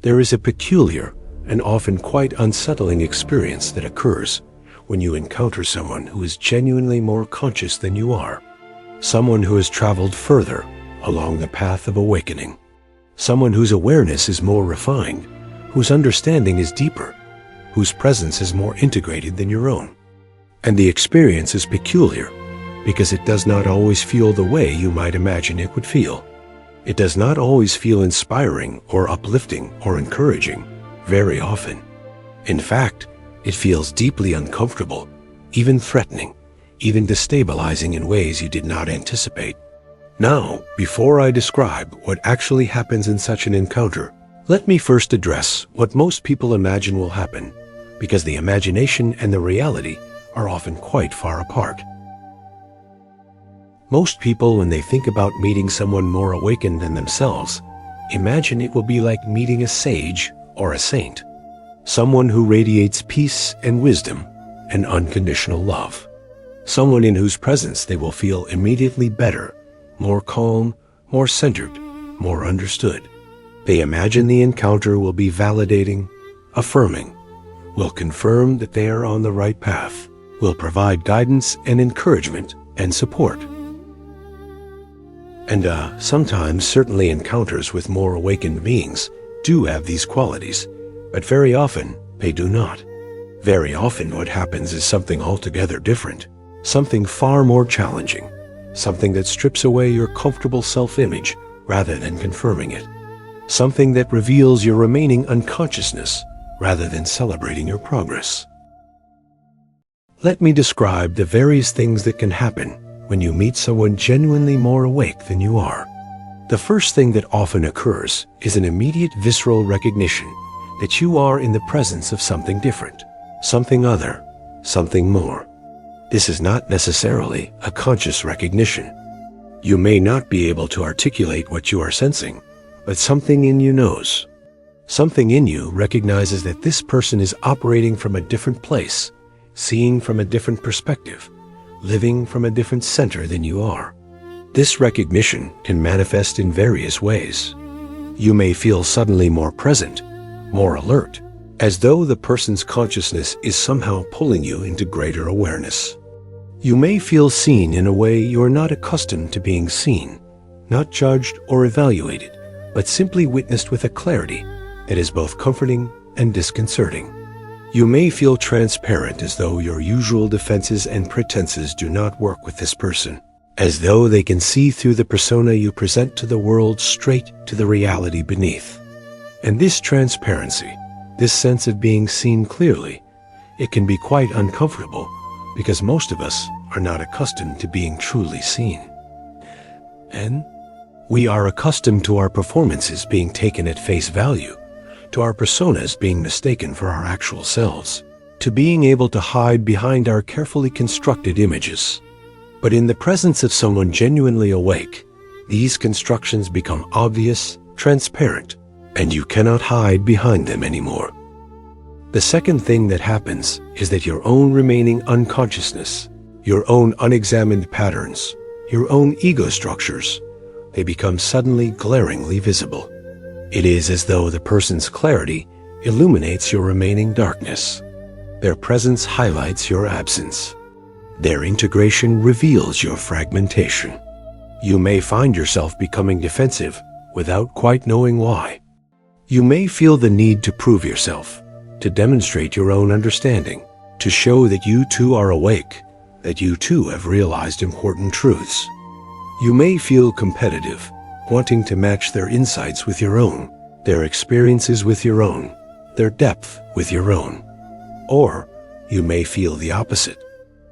There is a peculiar and often quite unsettling experience that occurs when you encounter someone who is genuinely more conscious than you are, someone who has traveled further along the path of awakening, someone whose awareness is more refined, whose understanding is deeper, whose presence is more integrated than your own. And the experience is peculiar because it does not always feel the way you might imagine it would feel. It does not always feel inspiring or uplifting or encouraging, very often. In fact, it feels deeply uncomfortable, even threatening, even destabilizing in ways you did not anticipate. Now, before I describe what actually happens in such an encounter, let me first address what most people imagine will happen, because the imagination and the reality are often quite far apart. Most people, when they think about meeting someone more awakened than themselves, imagine it will be like meeting a sage or a saint, someone who radiates peace and wisdom and unconditional love, someone in whose presence they will feel immediately better, more calm, more centered, more understood. They imagine the encounter will be validating, affirming, will confirm that they are on the right path, will provide guidance and encouragement and support. And sometimes certainly encounters with more awakened beings do have these qualities, but very often they do not. Very often what happens is something altogether different, something far more challenging, something that strips away your comfortable self-image rather than confirming it, something that reveals your remaining unconsciousness rather than celebrating your progress. Let me describe the various things that can happen when you meet someone genuinely more awake than you are. The first thing that often occurs is an immediate visceral recognition that you are in the presence of something different, something other, something more. This is not necessarily a conscious recognition. You may not be able to articulate what you are sensing, but something in you knows. Something in you recognizes that this person is operating from a different place, seeing from a different perspective, living from a different center than you are. This recognition can manifest in various ways. You may feel suddenly more present, more alert, as though the person's consciousness is somehow pulling you into greater awareness. You may feel seen in a way you are not accustomed to being seen, not judged or evaluated, but simply witnessed with a clarity that is both comforting and disconcerting. You may feel transparent, as though your usual defenses and pretenses do not work with this person, as though they can see through the persona you present to the world straight to the reality beneath. And this transparency, this sense of being seen clearly, it can be quite uncomfortable because most of us are not accustomed to being truly seen. And we are accustomed to our performances being taken at face value, to our personas being mistaken for our actual selves, to being able to hide behind our carefully constructed images. But in the presence of someone genuinely awake, these constructions become obvious, transparent, and you cannot hide behind them anymore. The second thing that happens is that your own remaining unconsciousness, your own unexamined patterns, your own ego structures, they become suddenly glaringly visible. It is as though the person's clarity illuminates your remaining darkness. Their presence highlights your absence. Their integration reveals your fragmentation. You may find yourself becoming defensive without quite knowing why. You may feel the need to prove yourself, to demonstrate your own understanding, to show that you too are awake, that you too have realized important truths. You may feel competitive, wanting to match their insights with your own, their experiences with your own, their depth with your own. Or you may feel the opposite,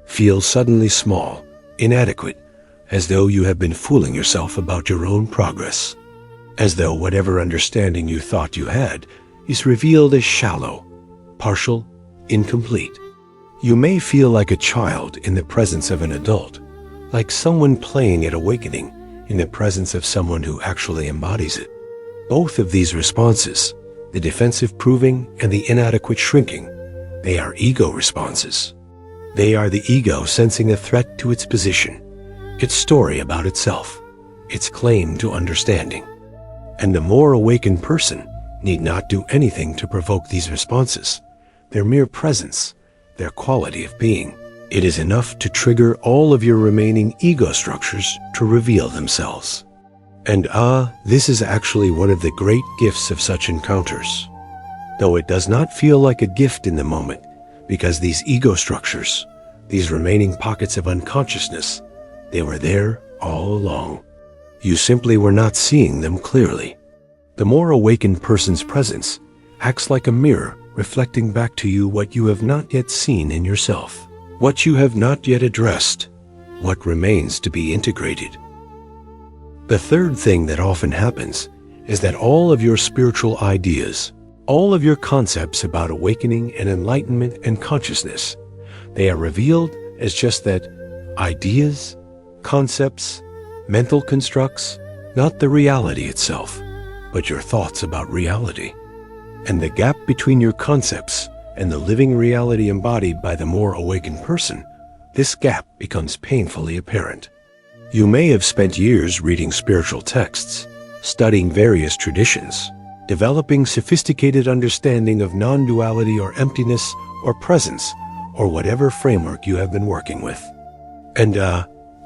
feel suddenly small, inadequate, as though you have been fooling yourself about your own progress, as though whatever understanding you thought you had is revealed as shallow, partial, incomplete. You may feel like a child in the presence of an adult, like someone playing at awakening in the presence of someone who actually embodies it. Both of these responses, the defensive proving and the inadequate shrinking, they are ego responses. They are the ego sensing a threat to its position, its story about itself, its claim to understanding. And the more awakened person need not do anything to provoke these responses. Their mere presence, their quality of being, it is enough to trigger all of your remaining ego structures to reveal themselves. And this is actually one of the great gifts of such encounters. Though it does not feel like a gift in the moment, because these ego structures, these remaining pockets of unconsciousness, they were there all along. You simply were not seeing them clearly. The more awakened person's presence acts like a mirror reflecting back to you what you have not yet seen in yourself, what you have not yet addressed, what remains to be integrated. The third thing that often happens is that all of your spiritual ideas, all of your concepts about awakening and enlightenment and consciousness, they are revealed as just that ideas, concepts, mental constructs, not the reality itself, but your thoughts about reality. And the gap between your concepts and the living reality embodied by the more awakened person, this gap becomes painfully apparent. You may have spent years reading spiritual texts, studying various traditions, developing sophisticated understanding of non-duality or emptiness or presence or whatever framework you have been working with. And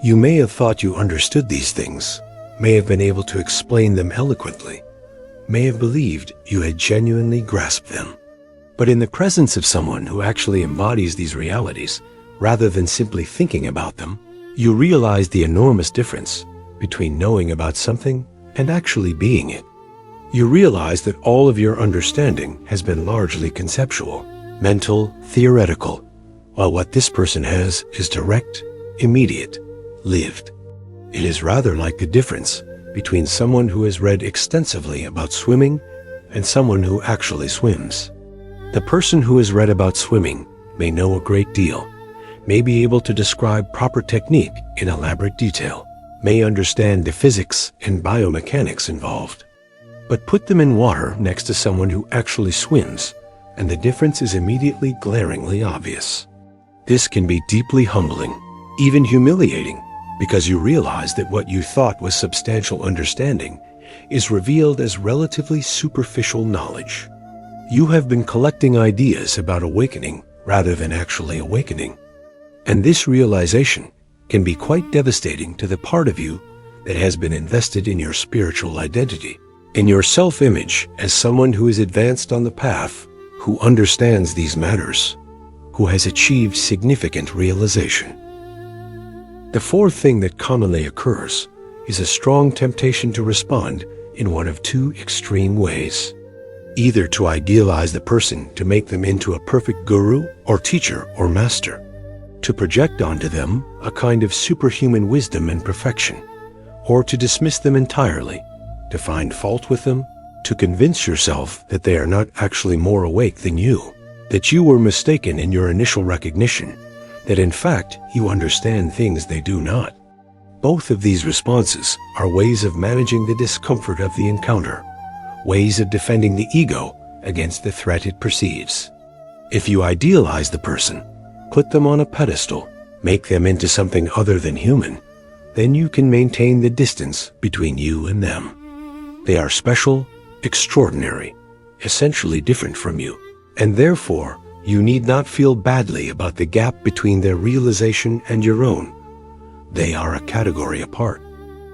you may have thought you understood these things, may have been able to explain them eloquently, may have believed you had genuinely grasped them. But in the presence of someone who actually embodies these realities, rather than simply thinking about them, you realize the enormous difference between knowing about something and actually being it. You realize that all of your understanding has been largely conceptual, mental, theoretical, while what this person has is direct, immediate, lived. It is rather like the difference between someone who has read extensively about swimming and someone who actually swims. The person who has read about swimming may know a great deal, may be able to describe proper technique in elaborate detail, may understand the physics and biomechanics involved. But put them in water next to someone who actually swims, and the difference is immediately glaringly obvious. This can be deeply humbling, even humiliating, because you realize that what you thought was substantial understanding is revealed as relatively superficial knowledge. You have been collecting ideas about awakening rather than actually awakening. And this realization can be quite devastating to the part of you that has been invested in your spiritual identity, in your self-image as someone who is advanced on the path, who understands these matters, who has achieved significant realization. The fourth thing that commonly occurs is a strong temptation to respond in one of two extreme ways. Either to idealize the person to make them into a perfect guru or teacher or master, to project onto them a kind of superhuman wisdom and perfection, or to dismiss them entirely, to find fault with them, to convince yourself that they are not actually more awake than you, that you were mistaken in your initial recognition, that in fact you understand things they do not. Both of these responses are ways of managing the discomfort of the encounter, ways of defending the ego against the threat it perceives. If you idealize the person, put them on a pedestal, make them into something other than human, then you can maintain the distance between you and them. They are special, extraordinary, essentially different from you, and therefore you need not feel badly about the gap between their realization and your own. They are a category apart.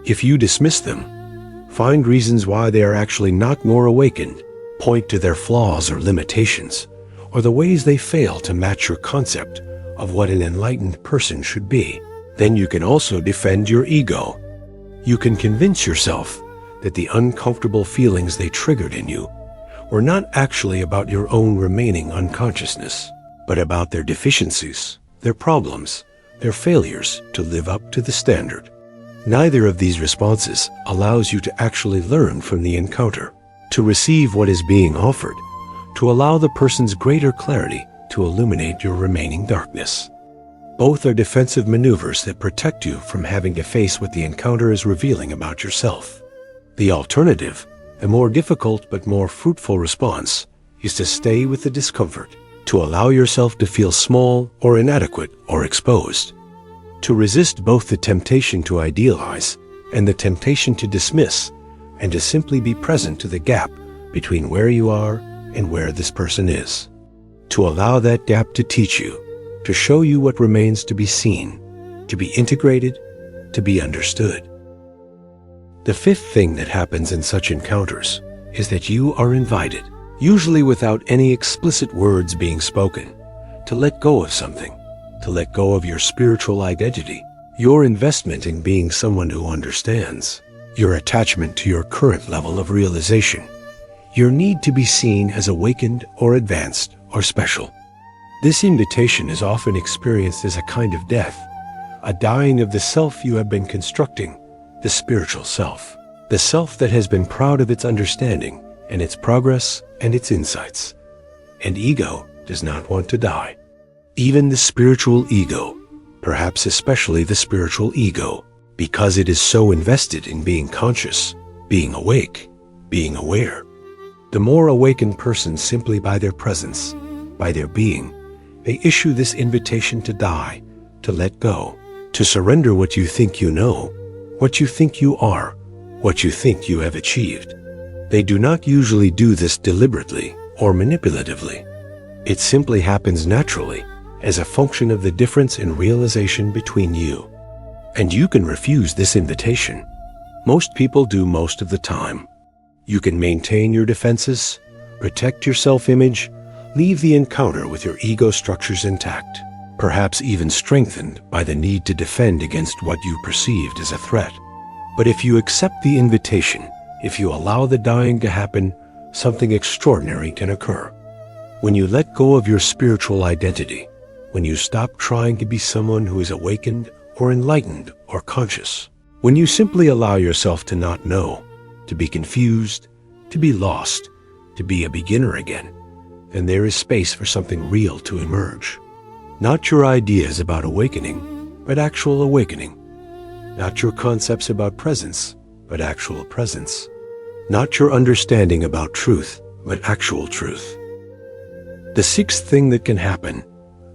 If you dismiss them, find reasons why they are actually not more awakened, point to their flaws or limitations, or the ways they fail to match your concept of what an enlightened person should be, then you can also defend your ego. You can convince yourself that the uncomfortable feelings they triggered in you were not actually about your own remaining unconsciousness, but about their deficiencies, their problems, their failures to live up to the standard. Neither of these responses allows you to actually learn from the encounter, to receive what is being offered, to allow the person's greater clarity to illuminate your remaining darkness. Both are defensive maneuvers that protect you from having to face what the encounter is revealing about yourself. The alternative, the more difficult but more fruitful response, is to stay with the discomfort, to allow yourself to feel small or inadequate or exposed, to resist both the temptation to idealize and the temptation to dismiss, and to simply be present to the gap between where you are and where this person is. To allow that gap to teach you, to show you what remains to be seen, to be integrated, to be understood. The fifth thing that happens in such encounters is that you are invited, usually without any explicit words being spoken, to let go of something, to let go of your spiritual identity, your investment in being someone who understands, your attachment to your current level of realization, your need to be seen as awakened or advanced or special. This invitation is often experienced as a kind of death, a dying of the self you have been constructing, the spiritual self, the self that has been proud of its understanding and its progress and its insights. And ego does not want to die. Even the spiritual ego, perhaps especially the spiritual ego, because it is so invested in being conscious, being awake, being aware. The more awakened person, simply by their presence, by their being, they issue this invitation to die, to let go, to surrender what you think you know, what you think you are, what you think you have achieved. They do not usually do this deliberately or manipulatively. It simply happens naturally as a function of the difference in realization between you. And you can refuse this invitation. Most people do most of the time. You can maintain your defenses, protect your self-image, leave the encounter with your ego structures intact, perhaps even strengthened by the need to defend against what you perceived as a threat. But if you accept the invitation, if you allow the dying to happen, something extraordinary can occur. When you let go of your spiritual identity, when you stop trying to be someone who is awakened or enlightened or conscious, when you simply allow yourself to not know, to be confused, to be lost, to be a beginner again, then there is space for something real to emerge. Not your ideas about awakening, but actual awakening. Not your concepts about presence, but actual presence. Not your understanding about truth, but actual truth. The sixth thing that can happen,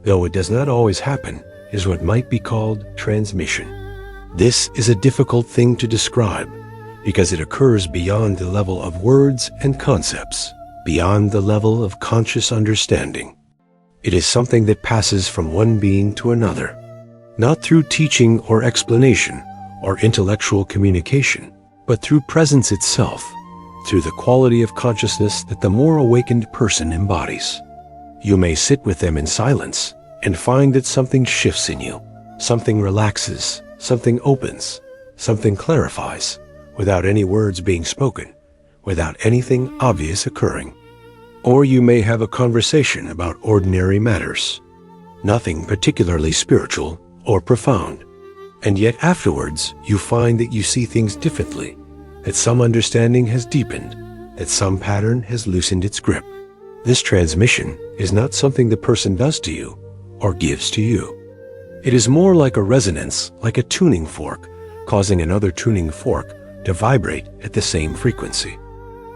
though it does not always happen, is what might be called transmission. This is a difficult thing to describe because it occurs beyond the level of words and concepts, beyond the level of conscious understanding. It is something that passes from one being to another, not through teaching or explanation or intellectual communication, but through presence itself, through the quality of consciousness that the more awakened person embodies. You may sit with them in silence and find that something shifts in you, something relaxes, something opens, something clarifies, without any words being spoken, without anything obvious occurring. Or you may have a conversation about ordinary matters, nothing particularly spiritual or profound, and yet afterwards you find that you see things differently, that some understanding has deepened, that some pattern has loosened its grip. This transmission is not something the person does to you or gives to you. It is more like a resonance, like a tuning fork, causing another tuning fork to vibrate at the same frequency.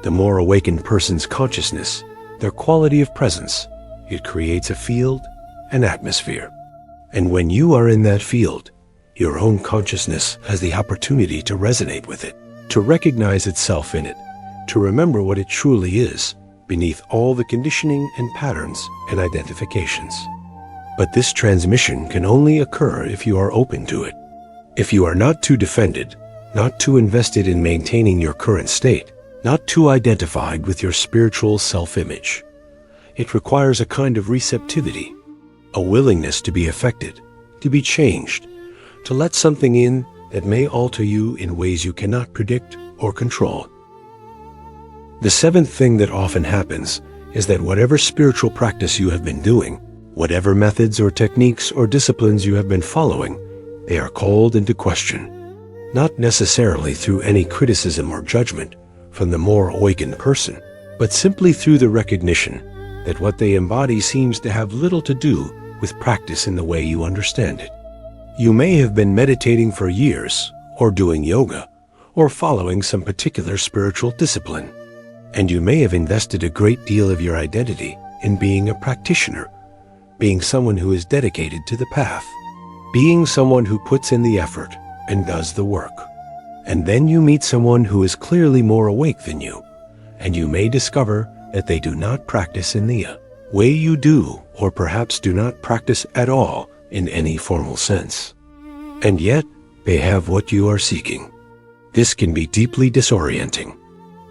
The more awakened person's consciousness, their quality of presence, it creates a field, an atmosphere. And when you are in that field, your own consciousness has the opportunity to resonate with it, to recognize itself in it, to remember what it truly is, beneath all the conditioning and patterns and identifications. But this transmission can only occur if you are open to it. If you are not too defended, not too invested in maintaining your current state, not too identified with your spiritual self-image. It requires a kind of receptivity, a willingness to be affected, to be changed, to let something in that may alter you in ways you cannot predict or control. The seventh thing that often happens is that whatever spiritual practice you have been doing, whatever methods or techniques or disciplines you have been following, they are called into question, not necessarily through any criticism or judgment from the more awakened person, but simply through the recognition that what they embody seems to have little to do with practice in the way you understand it. You may have been meditating for years, or doing yoga, or following some particular spiritual discipline, and you may have invested a great deal of your identity in being a practitioner, being someone who is dedicated to the path, being someone who puts in the effort and does the work. And then you meet someone who is clearly more awake than you, and you may discover that they do not practice in the way you do, or perhaps do not practice at all in any formal sense. And yet, they have what you are seeking. This can be deeply disorienting,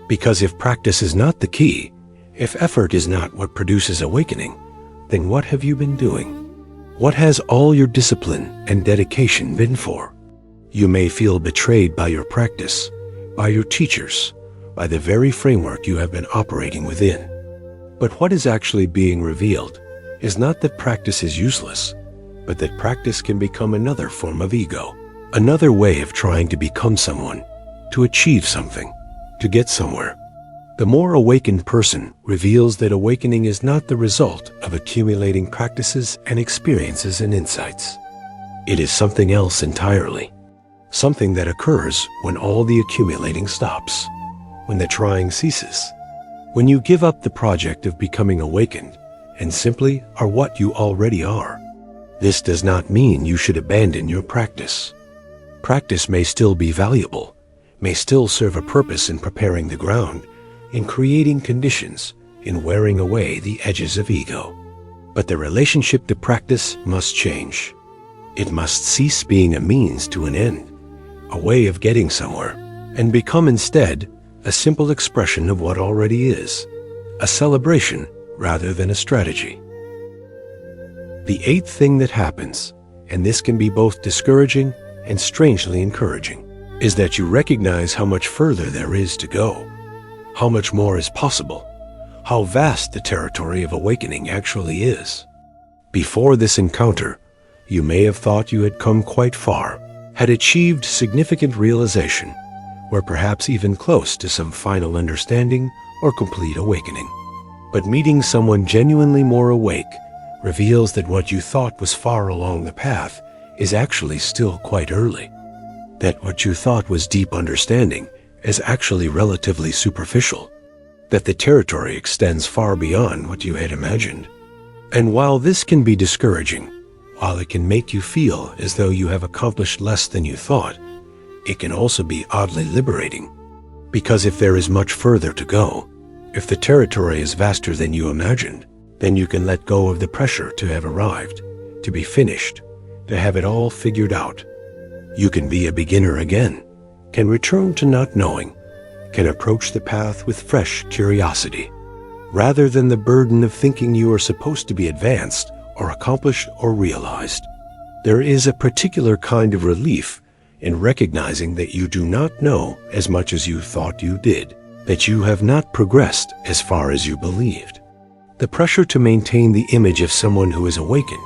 because if practice is not the key, if effort is not what produces awakening, then what have you been doing? What has all your discipline and dedication been for? You may feel betrayed by your practice, by your teachers, by the very framework you have been operating within. But what is actually being revealed is not that practice is useless, but that practice can become another form of ego, another way of trying to become someone, to achieve something, to get somewhere. The more awakened person reveals that awakening is not the result of accumulating practices and experiences and insights. It is something else entirely, something that occurs when all the accumulating stops, when the trying ceases, when you give up the project of becoming awakened and simply are what you already are. This does not mean you should abandon your practice. Practice may still be valuable, may still serve a purpose in preparing the ground, in creating conditions, in wearing away the edges of ego. But the relationship to practice must change. It must cease being a means to an end, a way of getting somewhere, and become instead a simple expression of what already is, a celebration rather than a strategy. The eighth thing that happens, and this can be both discouraging and strangely encouraging, is that you recognize how much further there is to go, how much more is possible, how vast the territory of awakening actually is. Before this encounter, you may have thought you had come quite far, had achieved significant realization, were perhaps even close to some final understanding or complete awakening. But meeting someone genuinely more awake reveals that what you thought was far along the path is actually still quite early. That what you thought was deep understanding is actually relatively superficial. That the territory extends far beyond what you had imagined. And while this can be discouraging, while it can make you feel as though you have accomplished less than you thought, it can also be oddly liberating. Because if there is much further to go, if the territory is vaster than you imagined, then you can let go of the pressure to have arrived, to be finished, to have it all figured out. You can be a beginner again, can return to not knowing, can approach the path with fresh curiosity, rather than the burden of thinking you are supposed to be advanced or accomplished or realized. There is a particular kind of relief in recognizing that you do not know as much as you thought you did, that you have not progressed as far as you believed. The pressure to maintain the image of someone who is awakened,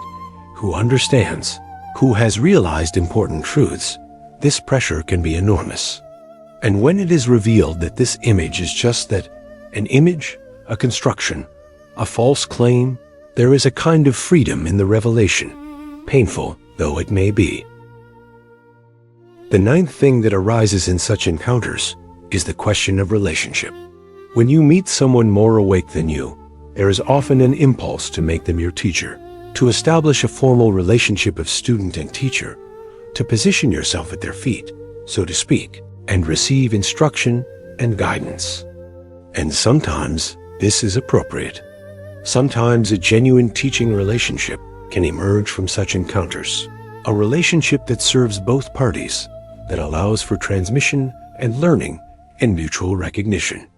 who understands, who has realized important truths, this pressure can be enormous. And when it is revealed that this image is just that, an image, a construction, a false claim, there is a kind of freedom in the revelation, painful though it may be. The ninth thing that arises in such encounters is the question of relationship. When you meet someone more awake than you, there is often an impulse to make them your teacher, to establish a formal relationship of student and teacher, to position yourself at their feet, so to speak, and receive instruction and guidance. And sometimes this is appropriate. Sometimes a genuine teaching relationship can emerge from such encounters, a relationship that serves both parties, that allows for transmission and learning and mutual recognition.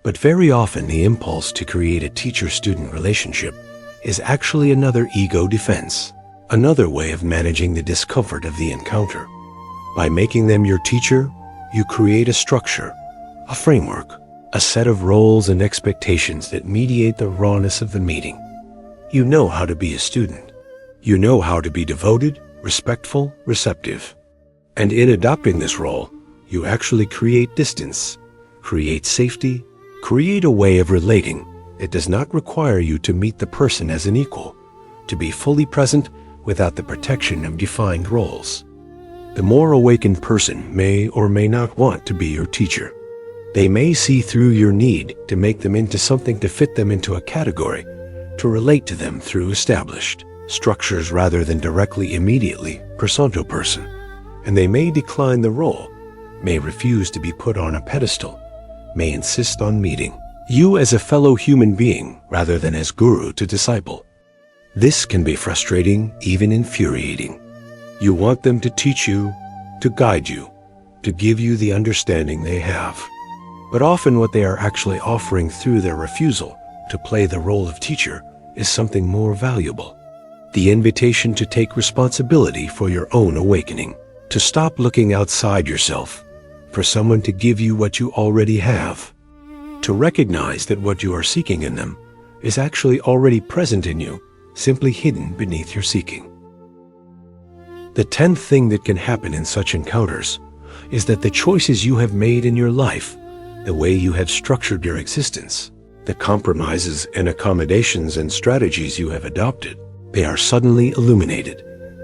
But very often the impulse to create a teacher-student relationship is actually another ego defense, another way of managing the discomfort of the encounter. By making them your teacher, you create a structure, a framework, a set of roles and expectations that mediate the rawness of the meeting. You know how to be a student. You know how to be devoted, respectful, receptive. And in adopting this role, you actually create distance, create safety, create a way of relating that does not require you to meet the person as an equal, to be fully present without the protection of defined roles. The more awakened person may or may not want to be your teacher. They may see through your need to make them into something, to fit them into a category, to relate to them through established structures rather than directly, immediately, person to person. And they may decline the role, may refuse to be put on a pedestal, may insist on meeting, You as a fellow human being rather than as guru to disciple. This can be frustrating, even infuriating. You want them to teach you, to guide you, to give you the understanding they have. But often what they are actually offering through their refusal to play the role of teacher is something more valuable. The invitation to take responsibility for your own awakening, to stop looking outside yourself, for someone to give you what you already have, to recognize that what you are seeking in them is actually already present in you, simply hidden beneath your seeking. The 10th thing that can happen in such encounters is that the choices you have made in your life, the way you have structured your existence, the compromises and accommodations and strategies you have adopted, they are suddenly illuminated,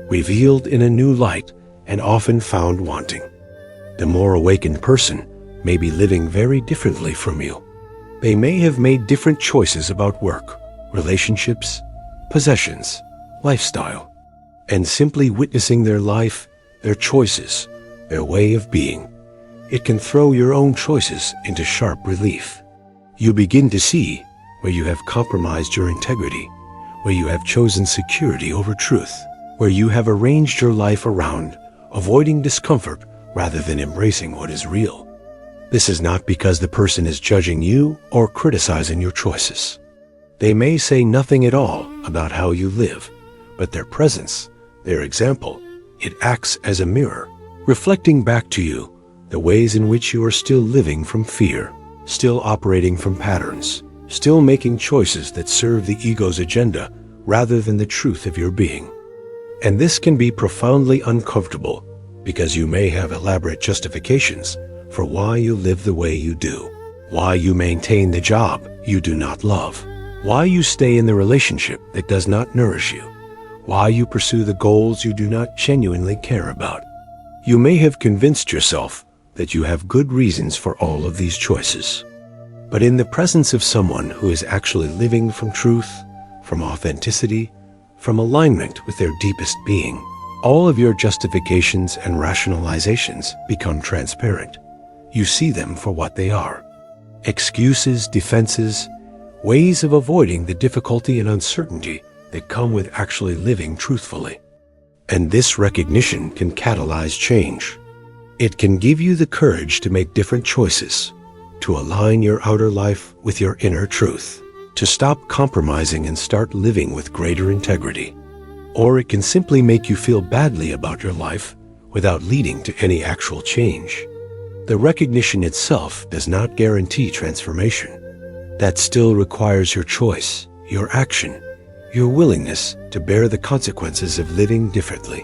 revealed in a new light, and often found wanting. The more awakened person may be living very differently from you. They may have made different choices about work, relationships, possessions, lifestyle, and simply witnessing their life, their choices, their way of being, it can throw your own choices into sharp relief. You begin to see where you have compromised your integrity, where you have chosen security over truth, where you have arranged your life around avoiding discomfort rather than embracing what is real. This is not because the person is judging you or criticizing your choices. They may say nothing at all about how you live, but their presence, their example, it acts as a mirror, reflecting back to you the ways in which you are still living from fear, still operating from patterns, still making choices that serve the ego's agenda rather than the truth of your being. And this can be profoundly uncomfortable because you may have elaborate justifications for why you live the way you do, why you maintain the job you do not love, why you stay in the relationship that does not nourish you, why you pursue the goals you do not genuinely care about. You may have convinced yourself that you have good reasons for all of these choices. But in the presence of someone who is actually living from truth, from authenticity, from alignment with their deepest being, all of your justifications and rationalizations become transparent. You see them for what they are: excuses, defenses, ways of avoiding the difficulty and uncertainty that come with actually living truthfully. And this recognition can catalyze change. It can give you the courage to make different choices, to align your outer life with your inner truth, to stop compromising and start living with greater integrity. Or it can simply make you feel badly about your life without leading to any actual change. The recognition itself does not guarantee transformation. That still requires your choice, your action, your willingness to bear the consequences of living differently.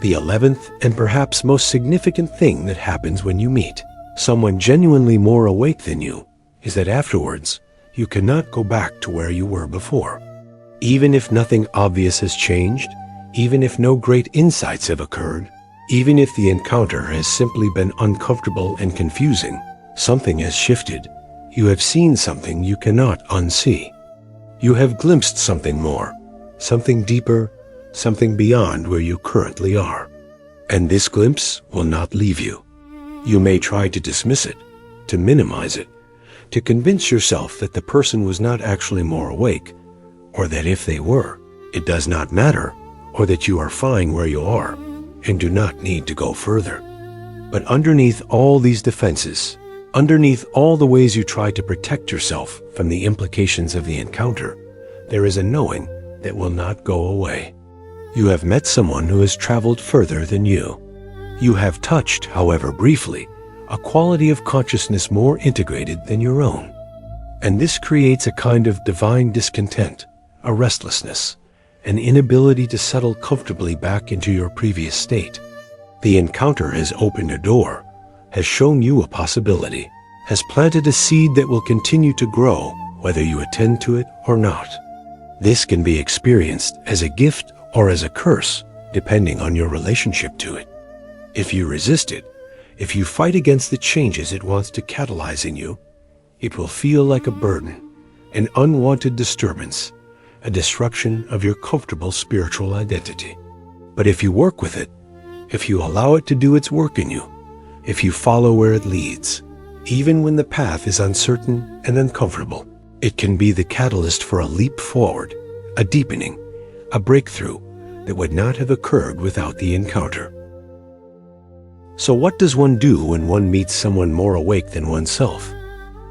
The 11th and perhaps most significant thing that happens when you meet someone genuinely more awake than you is that afterwards you cannot go back to where you were before. Even if nothing obvious has changed, even if no great insights have occurred, even if the encounter has simply been uncomfortable and confusing, something has shifted. You have seen something you cannot unsee. You have glimpsed something more, something deeper, something beyond where you currently are. And this glimpse will not leave you. You may try to dismiss it, to minimize it, to convince yourself that the person was not actually more awake, or that if they were, it does not matter, or that you are fine where you are and do not need to go further. But underneath all these defenses, underneath all the ways you try to protect yourself from the implications of the encounter, there is a knowing that will not go away. You have met someone who has traveled further than you. You have touched, however briefly, a quality of consciousness more integrated than your own. And this creates a kind of divine discontent, a restlessness, an inability to settle comfortably back into your previous state. The encounter has opened a door, has shown you a possibility, has planted a seed that will continue to grow whether you attend to it or not. This can be experienced as a gift or as a curse, depending on your relationship to it. If you resist it, if you fight against the changes it wants to catalyze in you, it will feel like a burden, an unwanted disturbance, a disruption of your comfortable spiritual identity. But if you work with it, if you allow it to do its work in you, if you follow where it leads, Even when the path is uncertain and uncomfortable, it can be the catalyst for a leap forward, a deepening, a breakthrough that would not have occurred without the encounter. So what does one do when one meets someone more awake than oneself?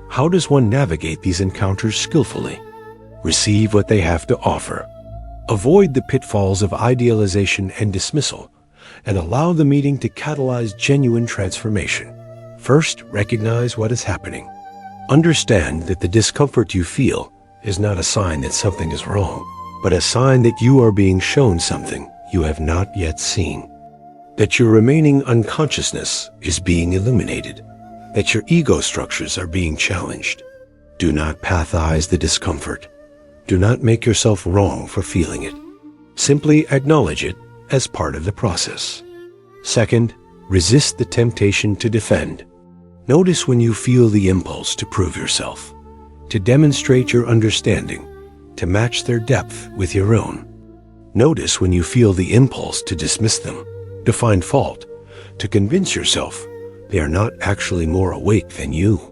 How does one navigate these encounters skillfully? Receive what they have to offer. Avoid the pitfalls of idealization and dismissal, and allow the meeting to catalyze genuine transformation. First, recognize what is happening. Understand that the discomfort you feel is not a sign that something is wrong, but a sign that you are being shown something you have not yet seen. That your remaining unconsciousness is being illuminated, that your ego structures are being challenged. Do not pathize the discomfort. Do not make yourself wrong for feeling it. Simply acknowledge it as part of the process. Second, resist the temptation to defend. Notice when you feel the impulse to prove yourself, to demonstrate your understanding, to match their depth with your own. Notice when you feel the impulse to dismiss them, to find fault, to convince yourself they are not actually more awake than you.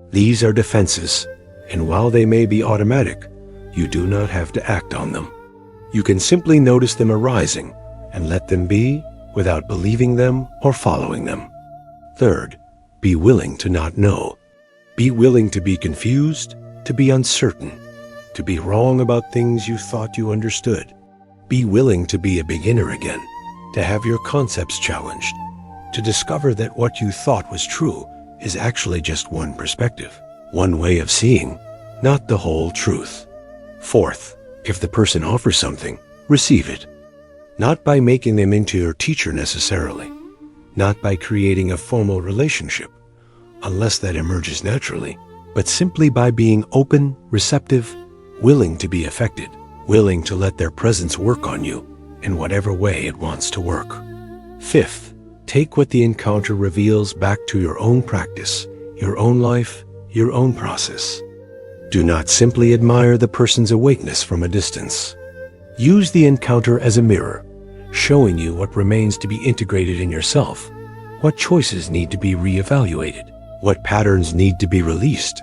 These are defenses, and while they may be automatic, you do not have to act on them. You can simply notice them arising and let them be without believing them or following them. Third, be willing to not know. Be willing to be confused, to be uncertain, to be wrong about things you thought you understood. Be willing to be a beginner again, to have your concepts challenged, to discover that what you thought was true is actually just one perspective, one way of seeing, not the whole truth. Fourth, if the person offers something, receive it. Not by making them into your teacher necessarily, not by creating a formal relationship, unless that emerges naturally, but simply by being open, receptive, willing to be affected, willing to let their presence work on you in whatever way it wants to work. Fifth, take what the encounter reveals back to your own practice, your own life, your own process. Do not simply admire the person's awakeness from a distance. Use the encounter as a mirror, showing you what remains to be integrated in yourself, what choices need to be reevaluated, what patterns need to be released,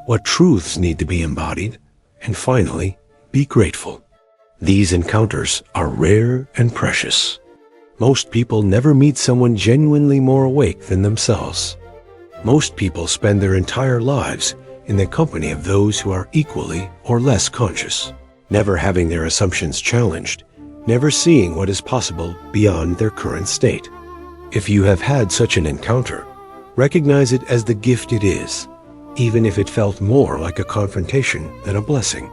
what truths need to be embodied, and finally, be grateful. These encounters are rare and precious. Most people never meet someone genuinely more awake than themselves. Most people spend their entire lives in the company of those who are equally or less conscious, never having their assumptions challenged, never seeing what is possible beyond their current state. If you have had such an encounter, recognize it as the gift it is, even if it felt more like a confrontation than a blessing.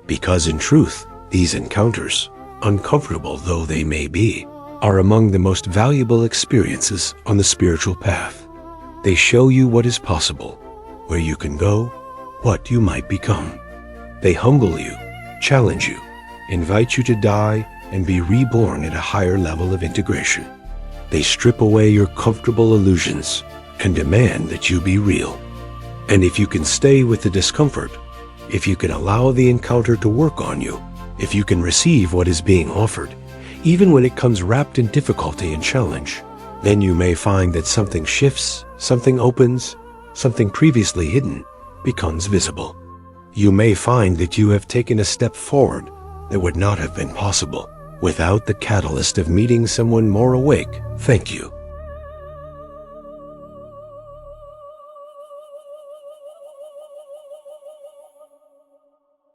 Because in truth, these encounters, uncomfortable though they may be, are among the most valuable experiences on the spiritual path. They show you what is possible, where you can go, what you might become. They humble you, challenge you, invite you to die and be reborn at a higher level of integration. They strip away your comfortable illusions and demand that you be real. And if you can stay with the discomfort, if you can allow the encounter to work on you, if you can receive what is being offered, even when it comes wrapped in difficulty and challenge, then you may find that something shifts, something opens, something previously hidden becomes visible. You may find that you have taken a step forward that would not have been possible without the catalyst of meeting someone more awake. Thank you.